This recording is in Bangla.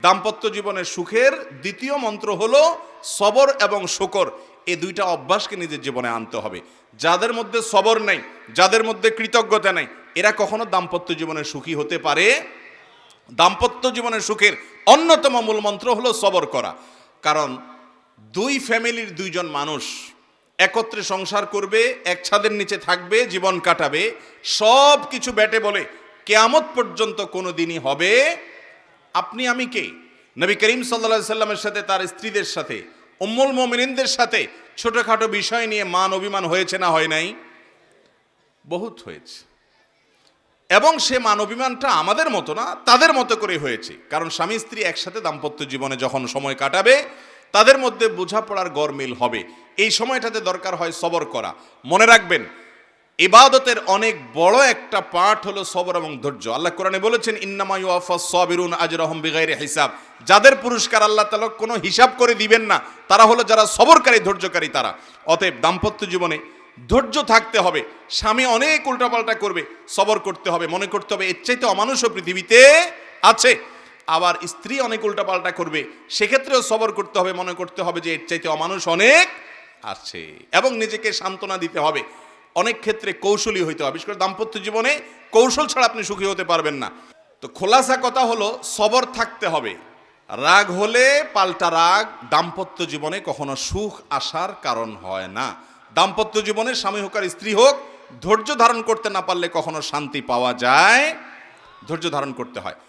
দাম্পত্য জীবনের সুখের দ্বিতীয় মন্ত্র হলো সবর এবং শুকর। এই দুইটা অভ্যাসকে নিজের জীবনে আনতে হবে। যাদের মধ্যে সবর নেই, যাদের মধ্যে কৃতজ্ঞতা নেই, এরা কখনো দাম্পত্য জীবনে সুখী হতে পারে। দাম্পত্য জীবনের সুখের অন্যতম মূল মন্ত্র হলো সবর করা। কারণ দুই ফ্যামিলির দুইজন মানুষ একত্রে সংসার করবে, এক ছাদের নিচে থাকবে, জীবন কাটাবে, সব কিছু ব্যাটে বলে কিয়ামত পর্যন্ত কোনো দিনই হবে। আপনি আমি কে? নবী করিম সাল্লাল্লাহু আলাইহি সাল্লামের সাথে, তার স্ত্রীদের সাথে, উম্মুল মুমিনিনদের সাথে ছোটখাটো বিষয় নিয়ে মান অভিমান হয়েছে না হয় নাই? বহুত হয়েছে। এবং সে মান অভিমানটা আমাদের মতো না, তাদের মতো করে হয়েছে। কারণ স্বামী স্ত্রী একসাথে দাম্পত্য জীবনে যখন সময় কাটাবে, তাদের মধ্যে বোঝাপড়ার গরমিল হবে। এই সময়টাতে দরকার হয় সবর করা। মনে রাখবেন, ইবাদতের অনেক বড় একটা পার্ট হলো সবর এবং ধৈর্য। আল্লাহ কোরআনে বলেছেন, ইন্নামা ইউআফাস সাবিরুন আজরাহুম বিগাইরি হিসাব। যাদের পুরস্কার আল্লাহ তাআলা কোনো হিসাব করে দিবেন না, তারা হলো যারা সবরকারী, ধৈর্যকারী তারা। অতএব দাম্পত্য জীবনে ধৈর্য থাকতে হবে। স্বামী অনেক উল্টাপাল্টা করবে, সবর করতে হবে, মনে করতে হবে এর চাইতে অমানুষও পৃথিবীতে আছে। আবার স্ত্রী অনেক উল্টাপাল্টা করবে, সেক্ষেত্রেও সবর করতে হবে, মনে করতে হবে যে এর চাইতে অমানুষ অনেক আছে। এবং নিজেকে সান্ত্বনা দিতে হবে। অনেক ক্ষেত্রে কৌশলী হইতে হবে। বিশেষ করে দাম্পত্য জীবনে কৌশল ছাড়া আপনি সুখী হতে পারবেন না। তো খোলাসা কথা হলো, সবর থাকতে হবে। রাগ হলে পাল্টা রাগ দাম্পত্য জীবনে কখনো সুখ আসার কারণ হয় না। দাম্পত্য জীবনে স্বামী হোক আর স্ত্রী হোক, ধৈর্য ধারণ করতে না পারলে কখনো শান্তি পাওয়া যায়। ধৈর্য ধারণ করতে হয়।